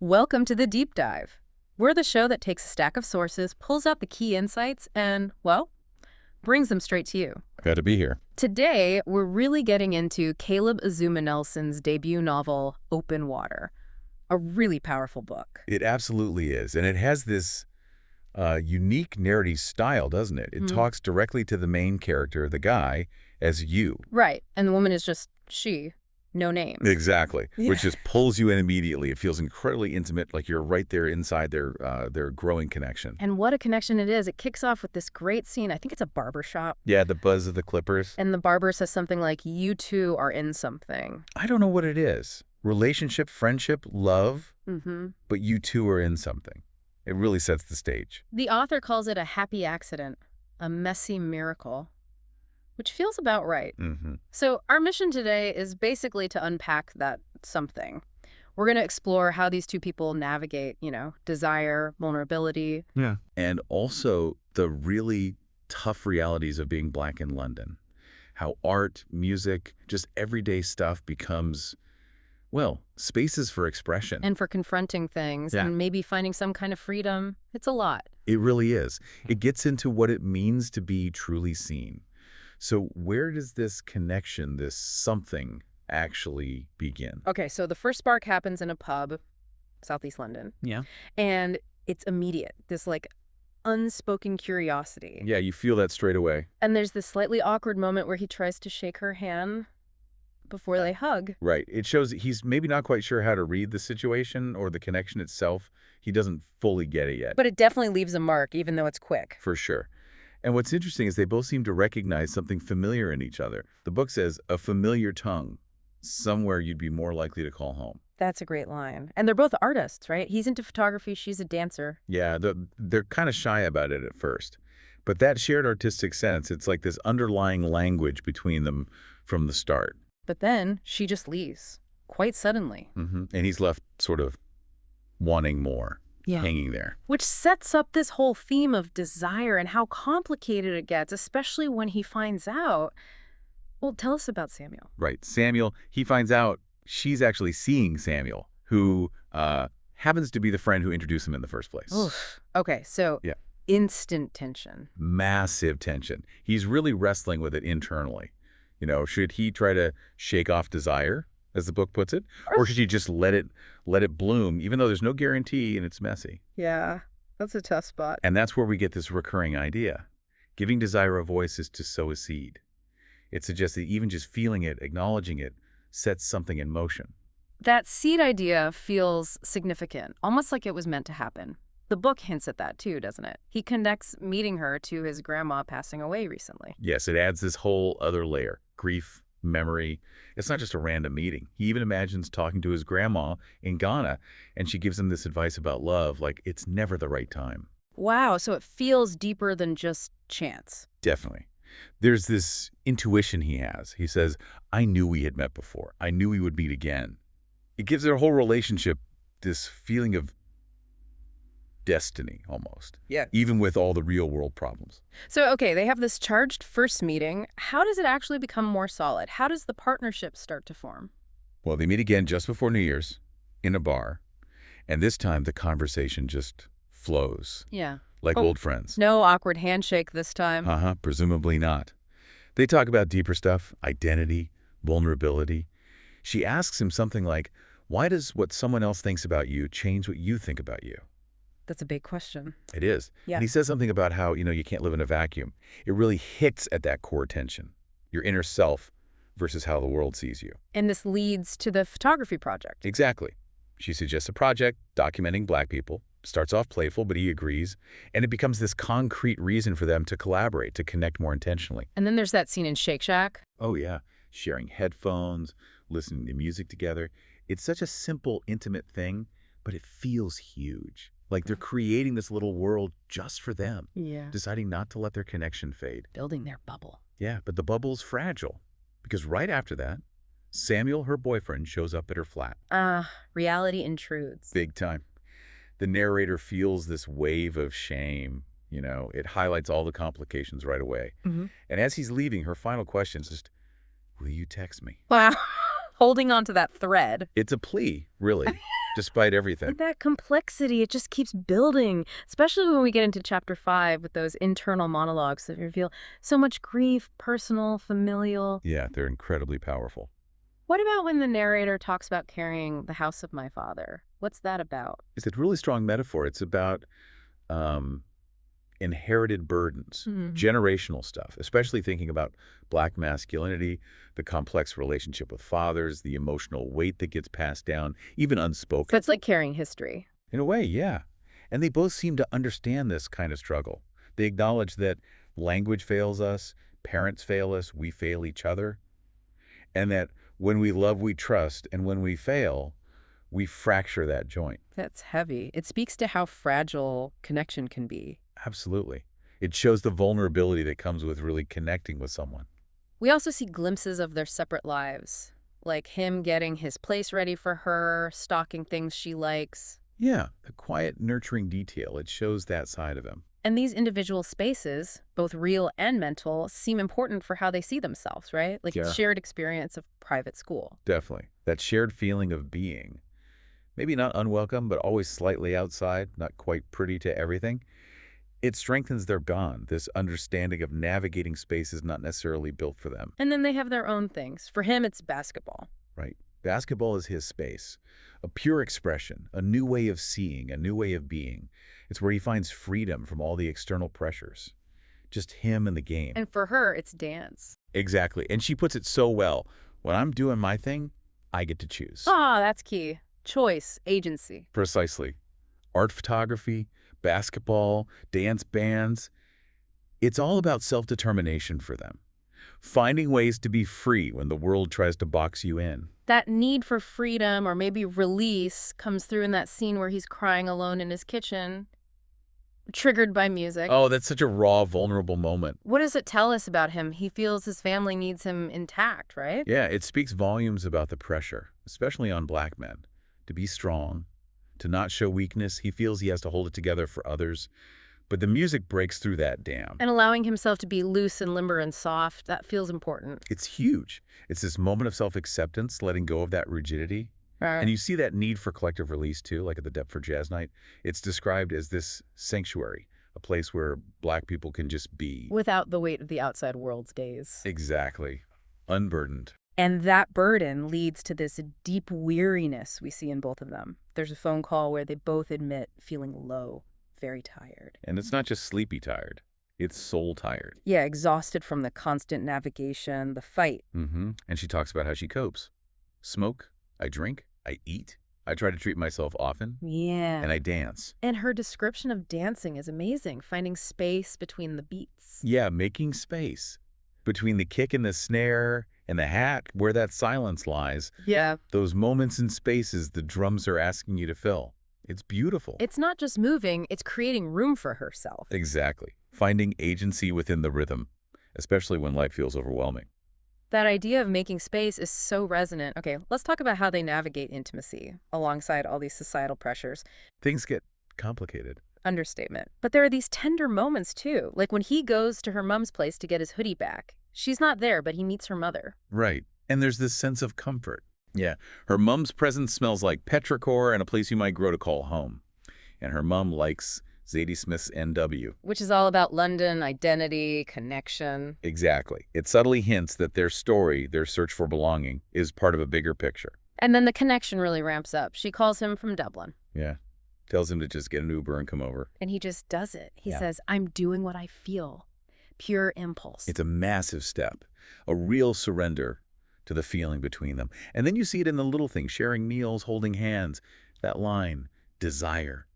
Welcome to the Deep Dive. We're the show that takes a stack of sources, pulls out the key insights, and, well, brings them straight to you. Glad to be here. Today, we're really getting into Caleb Azumah Nelson's debut novel, Open Water. A really powerful book. It absolutely is. And it has this unique narrative style, doesn't it? It talks directly to the main character, the guy, as you. Right. And the woman is just she. No name. Exactly. Yeah. Which just pulls you in immediately. It feels incredibly intimate, like you're right there inside their growing connection. And what a connection it is. It kicks off with this great scene. I think it's a barber shop. Yeah, the buzz of the clippers. And the barber says something like, "You two are in something." I don't know what it is. Relationship, friendship, love, but you two are in something. It really sets the stage. The author calls it a happy accident, a messy miracle, which feels about right. So our mission today is basically to unpack that something. We're going to explore how these two people navigate, desire, vulnerability. Yeah. And also the really tough realities of being Black in London. How art, music, just everyday stuff becomes, well, spaces for expression. And for confronting things and maybe finding some kind of freedom. It's a lot. It really is. It gets into what it means to be truly seen. So where does this connection, this something, actually begin? Okay, so the first spark happens in a pub, Southeast London. Yeah. And it's immediate, this unspoken curiosity. Yeah, you feel that straight away. And there's this slightly awkward moment where he tries to shake her hand before they hug. Right. It shows that he's maybe not quite sure how to read the situation or the connection itself. He doesn't fully get it yet. But it definitely leaves a mark, even though it's quick. For sure. And what's interesting is they both seem to recognize something familiar in each other. The book says, a familiar tongue, somewhere you'd be more likely to call home. That's a great line. And they're both artists, right? He's into photography, she's a dancer. Yeah, they're kind of shy about it at first. But that shared artistic sense, it's like this underlying language between them from the start. But then she just leaves, quite suddenly. And he's left sort of wanting more. Yeah. Hanging there. Which sets up this whole theme of desire and how complicated it gets, especially when he finds out. Well, tell us about Samuel. Right. Samuel, he finds out she's actually seeing Samuel, who happens to be the friend who introduced him in the first place. Oof. Okay, so instant tension. Massive tension. He's really wrestling with it internally. Should he try to shake off desire, as the book puts it, or should he just let it bloom, even though there's no guarantee and it's messy? Yeah, that's a tough spot. And that's where we get this recurring idea. Giving desire a voice is to sow a seed. It suggests that even just feeling it, acknowledging it, sets something in motion. That seed idea feels significant, almost like it was meant to happen. The book hints at that too, doesn't it? He connects meeting her to his grandma passing away recently. Yes, it adds this whole other layer. Grief, memory. It's not just a random meeting. He even imagines talking to his grandma in Ghana, and she gives him this advice about love, like it's never the right time. Wow, so it feels deeper than just chance. Definitely. There's this intuition he has. He says, I knew we had met before. I knew we would meet again. It gives their whole relationship this feeling of destiny, almost. Yeah. Even with all the real world problems. So, okay, they have this charged first meeting. How does it actually become more solid? How does the partnership start to form? Well, they meet again just before New Year's in a bar. And this time the conversation just flows. Yeah. Like old friends. No awkward handshake this time. Presumably not. They talk about deeper stuff, identity, vulnerability. She asks him something like, why does what someone else thinks about you change what you think about you? That's a big question. It is. Yeah. And he says something about how, you can't live in a vacuum. It really hits at that core tension, your inner self versus how the world sees you. And this leads to the photography project. Exactly. She suggests a project documenting Black people. Starts off playful, but he agrees. And it becomes this concrete reason for them to collaborate, to connect more intentionally. And then there's that scene in Shake Shack. Oh, yeah. Sharing headphones, listening to music together. It's such a simple, intimate thing, but it feels huge. Like they're creating this little world just for them. Yeah. Deciding not to let their connection fade. Building their bubble. Yeah, but the bubble's fragile. Because right after that, Samuel, her boyfriend, shows up at her flat. Reality intrudes. Big time. The narrator feels this wave of shame. It highlights all the complications right away. And as he's leaving, her final question is just, will you text me? Wow. Holding on to that thread. It's a plea, really. despite everything. And that complexity, it just keeps building, especially when we get into chapter 5 with those internal monologues that reveal so much grief, personal, familial. Yeah, they're incredibly powerful. What about when the narrator talks about carrying the house of my father? What's that about? It's a really strong metaphor. It's about um, inherited burdens, generational stuff, especially thinking about Black masculinity, the complex relationship with fathers, the emotional weight that gets passed down, even So unspoken. it's like carrying history. In a way, yeah. And they both seem to understand this kind of struggle. They acknowledge that language fails us, parents fail us, we fail each other, and that when we love, we trust, and when we fail, we fracture that joint. That's heavy. It speaks to how fragile connection can be. Absolutely. It shows the vulnerability that comes with really connecting with someone. We also see glimpses of their separate lives, like him getting his place ready for her, stocking things she likes. Yeah, the quiet, nurturing detail, it shows that side of him. And these individual spaces, both real and mental, seem important for how they see themselves, right? Like Yeah. shared experience of private school. Definitely. That shared feeling of being. Maybe not unwelcome, but always slightly outside, not quite pretty to everything. It strengthens their bond, this understanding of navigating spaces not necessarily built for them. And then they have their own things. For him, it's basketball. Right. Basketball is his space, a pure expression, a new way of seeing, a new way of being. It's where he finds freedom from all the external pressures. Just him and the game. And for her, it's dance. Exactly. And she puts it so well. When I'm doing my thing, I get to choose. Ah, that's key. Choice, agency. Precisely. Art photography, basketball, dance bands. It's all about self-determination for them. Finding ways to be free when the world tries to box you in. That need for freedom or maybe release comes through in that scene where he's crying alone in his kitchen, triggered by music. Oh, that's such a raw, vulnerable moment. What does it tell us about him? He feels his family needs him intact, right? Yeah, it speaks volumes about the pressure, especially on Black men, to be strong, to not show weakness. He feels he has to hold it together for others. But the music breaks through that dam. And allowing himself to be loose and limber and soft, that feels important. It's huge. It's this moment of self-acceptance, letting go of that rigidity. And you see that need for collective release, too, like at the Deptford Jazz Night. It's described as this sanctuary, a place where Black people can just be. Without the weight of the outside world's gaze. Exactly. Unburdened. And that burden leads to this deep weariness we see in both of them. There's a phone call where they both admit feeling low, very tired. And it's not just sleepy tired. It's soul tired. Yeah, exhausted from the constant navigation, the fight. And she talks about how she copes. Smoke, I drink, I eat, I try to treat myself often, Yeah. and I dance. And her description of dancing is amazing, finding space between the beats. Yeah, making space. Between the kick and the snare and the hat, where that silence lies, Yeah. those moments and spaces the drums are asking you to fill. It's beautiful. It's not just moving, it's creating room for herself. Exactly. Finding agency within the rhythm, especially when life feels overwhelming. That idea of making space is so resonant. Okay, let's talk about how they navigate intimacy alongside all these societal pressures. Things get complicated. Understatement. But there are these tender moments too, like when he goes to her mom's place to get his hoodie back. She's not there, but he meets her mother. Right. And there's this sense of comfort. Yeah. Her mom's presence smells like petrichor and a place you might grow to call home. And her mom likes Zadie Smith's N.W. Which is all about London, identity, connection. Exactly. It subtly hints that their story, their search for belonging, is part of a bigger picture. And then the connection really ramps up. She calls him from Dublin. Yeah. Tells him to just get an Uber and come over. And he just does it. He Yeah. says, I'm doing what I feel. Pure impulse. It's a massive step, a real surrender to the feeling between them. And then you see it in the little things, sharing meals, holding hands. That line, desire.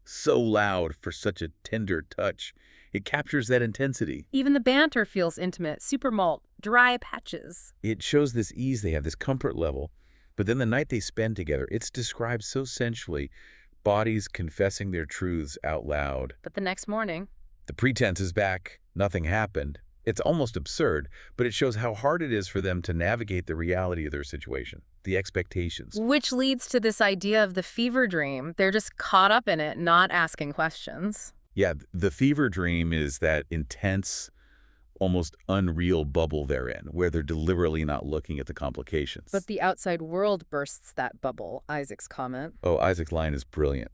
So loud for such a tender touch. It captures that intensity. Even the banter feels intimate. Super malt, dry patches. It shows this ease they have, this comfort level. But then the night they spend together, it's described so sensually, bodies confessing their truths out loud. But the next morning, The pretense is back. Nothing happened. It's almost absurd, but it shows how hard it is for them to navigate the reality of their situation, the expectations. which leads to this idea of the fever dream. They're just caught up in it, not asking questions. Yeah, the fever dream is that intense, almost unreal bubble they're in, where they're deliberately not looking at the complications. But the outside world bursts that bubble, Isaac's comment. Oh, Isaac's line is brilliant.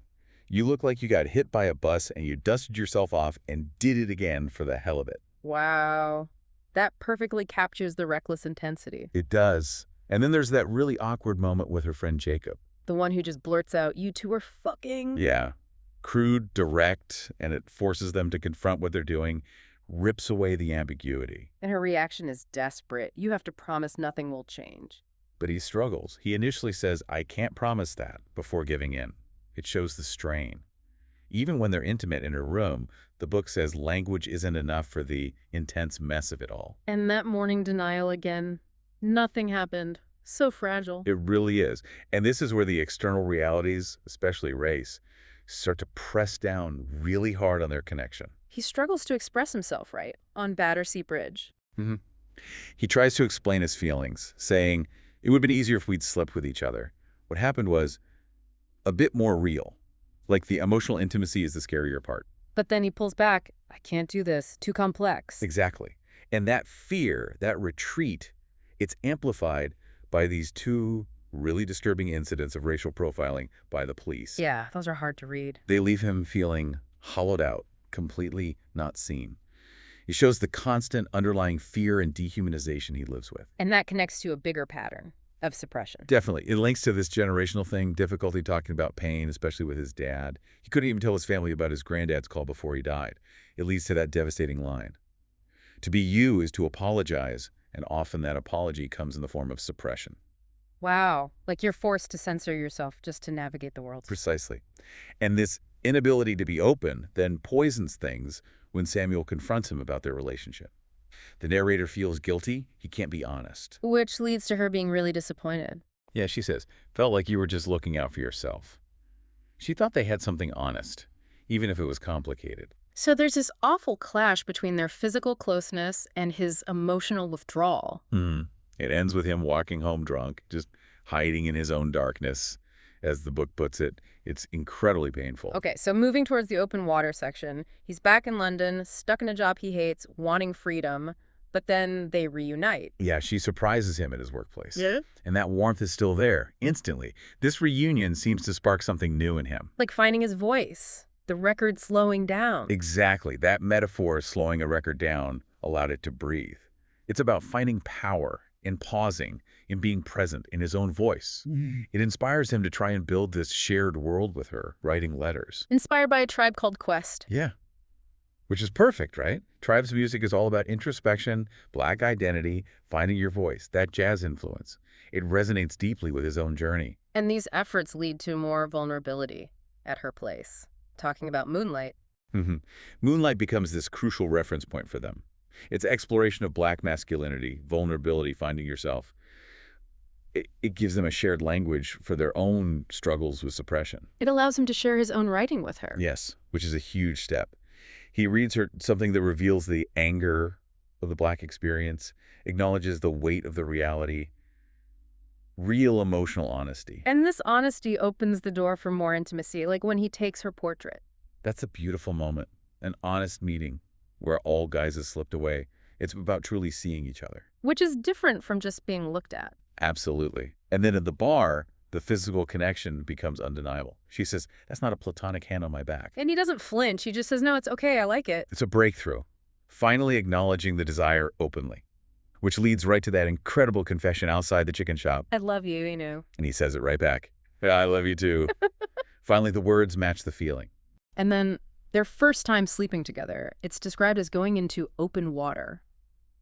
You look like you got hit by a bus and you dusted yourself off and did it again for the hell of it. Wow. That perfectly captures the reckless intensity. It does. And then there's that really awkward moment with her friend Jacob. The one who just blurts out, "You two are fucking." Yeah. Crude, direct, and it forces them to confront what they're doing, rips away the ambiguity. And her reaction is desperate. "You have to promise nothing will change." But he struggles. He initially says, "I can't promise that," before giving in. It shows the strain. Even when they're intimate in her room, the book says language isn't enough for the intense mess of it all. And that morning denial again. Nothing happened. So fragile. It really is. And this is where the external realities, especially race, start to press down really hard on their connection. He struggles to express himself right on Battersea Bridge. He tries to explain his feelings, saying, it would have been easier if we'd slept with each other. What happened was a bit more real. Like the emotional intimacy is the scarier part. But then he pulls back. "I can't do this. Too complex." Exactly. And that fear, that retreat, it's amplified by these two really disturbing incidents of racial profiling by the police. Yeah, those are hard to read. They leave him feeling hollowed out, completely not seen. It shows the constant underlying fear and dehumanization he lives with. And that connects to a bigger pattern of suppression. Definitely. It links to this generational thing, difficulty talking about pain, especially with his dad. He couldn't even tell his family about his granddad's call before he died. It leads to that devastating line. To be you is to apologize, and often that apology comes in the form of suppression. Wow. Like you're forced to censor yourself just to navigate the world. Precisely. And this inability to be open then poisons things when Samuel confronts him about their relationship. The narrator feels guilty. He can't be honest. Which leads to her being really disappointed. Yeah, she says, felt like you were just looking out for yourself. She thought they had something honest, even if it was complicated. So there's this awful clash between their physical closeness and his emotional withdrawal. It ends with him walking home drunk, just hiding in his own darkness. As the book puts it, it's incredibly painful. Okay, so moving towards the open water section, he's back in London, stuck in a job he hates, wanting freedom, but then they reunite. Yeah, she surprises him at his workplace. Yeah? And that warmth is still there, instantly. This reunion seems to spark something new in him. Like finding his voice, the record slowing down. Exactly. That metaphor, slowing a record down, allowed it to breathe. It's about finding power in pausing, in being present in his own voice. It inspires him to try and build this shared world with her, writing letters. Inspired by a tribe called Quest. Yeah. Which is perfect, right? Tribe's music is all about introspection, Black identity, finding your voice, that jazz influence. It resonates deeply with his own journey. And these efforts lead to more vulnerability at her place. Talking about Moonlight. Moonlight becomes this crucial reference point for them. It's exploration of Black masculinity, vulnerability, finding yourself. It gives them a shared language for their own struggles with suppression. It allows him to share his own writing with her. Yes, which is a huge step. He reads her something that reveals the anger of the Black experience, acknowledges the weight of the reality, real emotional honesty. And this honesty opens the door for more intimacy, like when he takes her portrait. That's a beautiful moment, an honest meeting where all guys have slipped away. It's about truly seeing each other. Which is different from just being looked at. Absolutely. And then at the bar, the physical connection becomes undeniable. She says, that's not a platonic hand on my back. And he doesn't flinch. He just says, no, it's okay. I like it. It's a breakthrough, finally acknowledging the desire openly, which leads right to that incredible confession outside the chicken shop. I love you, you know. And he says it right back. Yeah, I love you too. Finally, the words match the feeling. And then their first time sleeping together, it's described as going into open water.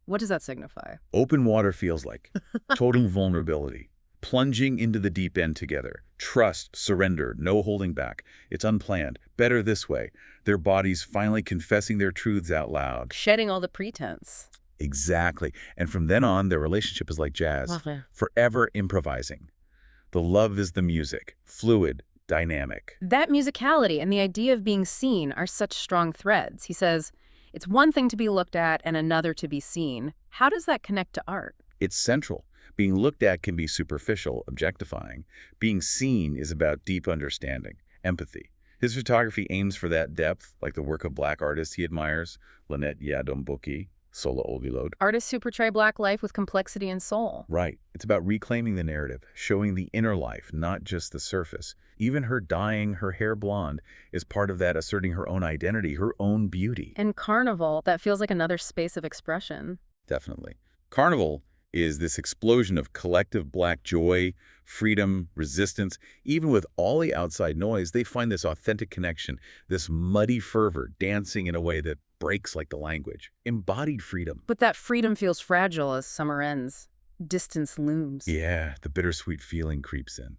What does that signify? Open water feels like total vulnerability, plunging into the deep end together. Trust, surrender, no holding back. It's unplanned. Better this way. Their bodies finally confessing their truths out loud. Shedding all the pretense. Exactly. And from then on, their relationship is like jazz, forever improvising. The love is the music, fluid, dynamic. That musicality and the idea of being seen are such strong threads. He says, it's one thing to be looked at and another to be seen. How does that connect to art? It's central. Being looked at can be superficial, objectifying. Being seen is about deep understanding, empathy. His photography aims for that depth, like the work of Black artists he admires, Lynette Yadomboki, sola olvilode. Artists who portray Black life with complexity and soul. Right. It's about reclaiming the narrative, showing the inner life, not just the surface. Even her dyeing her hair blonde is part of that, asserting her own identity, her own beauty. And Carnival, that feels like another space of expression. Definitely. Carnival is this explosion of collective Black joy, freedom, resistance. Even with all the outside noise, they find this authentic connection, this muddy fervor, dancing in a way that breaks like the language. Embodied freedom. But that freedom feels fragile as summer ends. Distance looms. Yeah, the bittersweet feeling creeps in.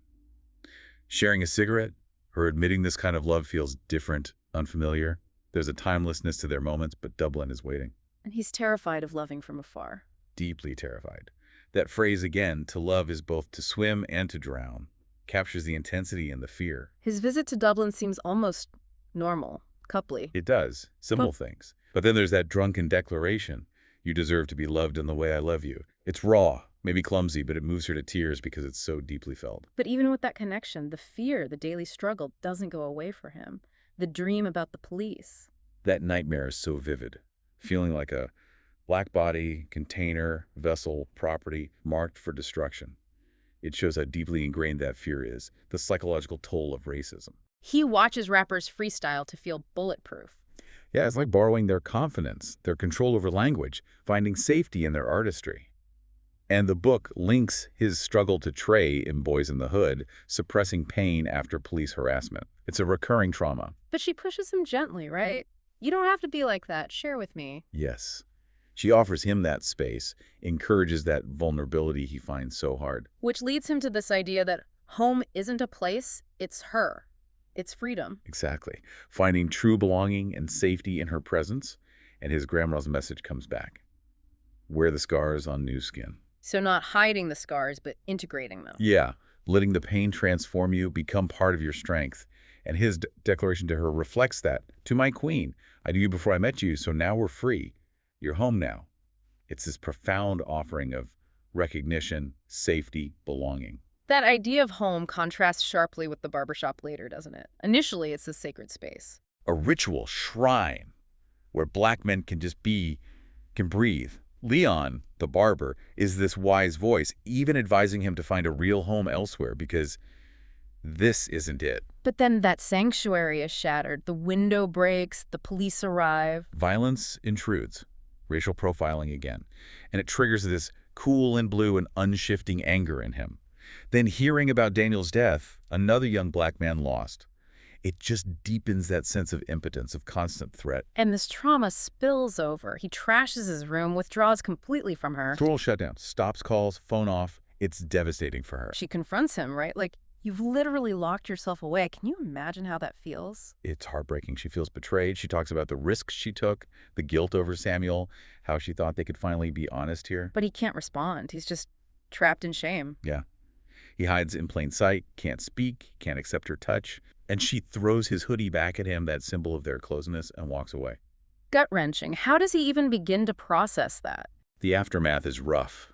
Sharing a cigarette, her admitting this kind of love feels different, unfamiliar. There's a timelessness to their moments, but Dublin is waiting. And he's terrified of loving from afar. Deeply terrified. That phrase again, to love is both to swim and to drown, captures the intensity and the fear. His visit to Dublin seems almost normal, coupley. It does. Simple things. But then there's that drunken declaration. You deserve to be loved in the way I love you. It's raw, maybe clumsy, but it moves her to tears because it's so deeply felt. But even with that connection, the fear, the daily struggle doesn't go away for him. The dream about the police. That nightmare is so vivid, feeling like a Black body, container, vessel, property, marked for destruction. It shows how deeply ingrained that fear is, the psychological toll of racism. He watches rappers freestyle to feel bulletproof. Yeah, it's like borrowing their confidence, their control over language, finding safety in their artistry. And the book links his struggle to Trey in Boys in the Hood, suppressing pain after police harassment. It's a recurring trauma. But she pushes him gently, right? You don't have to be like that. Share with me. Yes. She offers him that space, encourages that vulnerability he finds so hard. Which leads him to this idea that home isn't a place, it's her. It's freedom. Exactly. Finding true belonging and safety in her presence, and his grandma's message comes back. Wear the scars on new skin. So not hiding the scars, but integrating them. Yeah, letting the pain transform you, become part of your strength. And his declaration to her reflects that. To my queen, I knew you before I met you, so now we're free. You're home now. It's this profound offering of recognition, safety, belonging. That idea of home contrasts sharply with the barbershop later, doesn't it? Initially, it's a sacred space. A ritual shrine where Black men can just be, can breathe. Leon, the barber, is this wise voice, even advising him to find a real home elsewhere because this isn't it. But then that sanctuary is shattered. The window breaks, the police arrive. Violence intrudes. Racial profiling again. And it triggers this cool and blue and unshifting anger in him. Then hearing about Daniel's death, another young Black man lost. It just deepens that sense of impotence, of constant threat. And this trauma spills over. He trashes his room, withdraws completely from her. Total shutdown. Stops calls, phone off. It's devastating for her. She confronts him, right? Like, you've literally locked yourself away. Can you imagine how that feels? It's heartbreaking. She feels betrayed. She talks about the risks she took, the guilt over Samuel, how she thought they could finally be honest here. But he can't respond. He's just trapped in shame. Yeah. He hides in plain sight, can't speak, can't accept her touch, and she throws his hoodie back at him, that symbol of their closeness, and walks away. Gut-wrenching. How does he even begin to process that? The aftermath is rough.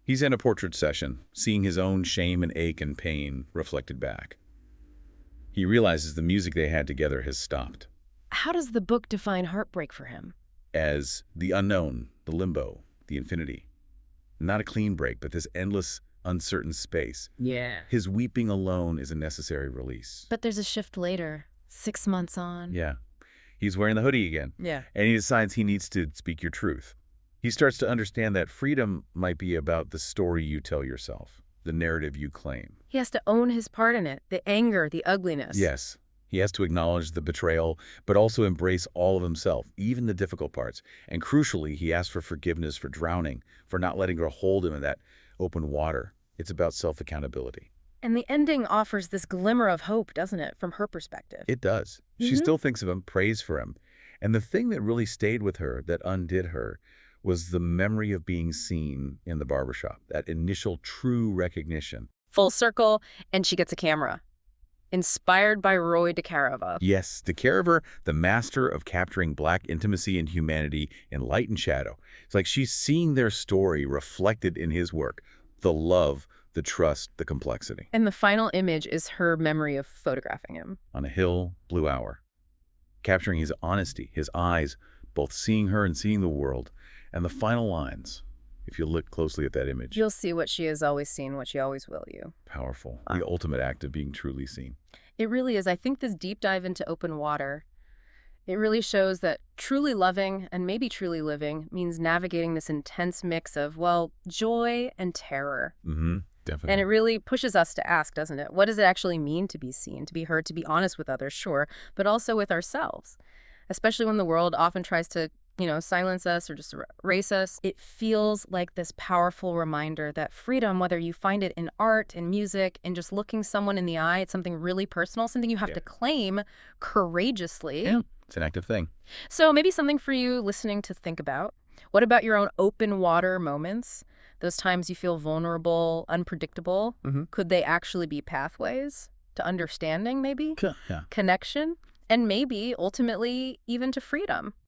He's in a portrait session, seeing his own shame and ache and pain reflected back. He realizes the music they had together has stopped. How does the book define heartbreak for him? As the unknown, the limbo, the infinity. Not a clean break, but this endless, uncertain space. Yeah. His weeping alone is a necessary release. But there's a shift later, 6 months on. Yeah. He's wearing the hoodie again. Yeah. And he decides he needs to speak your truth. He starts to understand that freedom might be about the story you tell yourself, the narrative you claim. He has to own his part in it, the anger, the ugliness. Yes. He has to acknowledge the betrayal, but also embrace all of himself, even the difficult parts. And crucially, he asks for forgiveness for drowning, for not letting her hold him in that open water. It's about self-accountability. And the ending offers this glimmer of hope, doesn't it, from her perspective? It does. She still thinks of him, prays for him. And the thing that really stayed with her, that undid her, was the memory of being seen in the barbershop, that initial true recognition. Full circle, and she gets a camera. Inspired by Roy DeCarava. Yes, DeCarava, the master of capturing Black intimacy and humanity in light and shadow. It's like she's seeing their story reflected in his work, the love, the trust, the complexity. And the final image is her memory of photographing him. On a hill, blue hour. Capturing his honesty, his eyes, both seeing her and seeing the world. And the final lines, if you look closely at that image. You'll see what she has always seen, what she always will you. Powerful. The ultimate act of being truly seen. It really is. I think this deep dive into open water, it really shows that truly loving and maybe truly living means navigating this intense mix of, well, joy and terror. Definitely. And it really pushes us to ask, doesn't it? What does it actually mean to be seen, to be heard, to be honest with others, sure, but also with ourselves? Especially when the world often tries to, silence us or just erase us. It feels like this powerful reminder that freedom, whether you find it in art, in music, in just looking someone in the eye, it's something really personal, something you have to claim courageously. Yeah, it's an active thing. So maybe something for you listening to think about. What about your own open water moments? Those times you feel vulnerable, unpredictable? Could they actually be pathways to understanding, maybe? Yeah. Connection? And maybe, ultimately, even to freedom?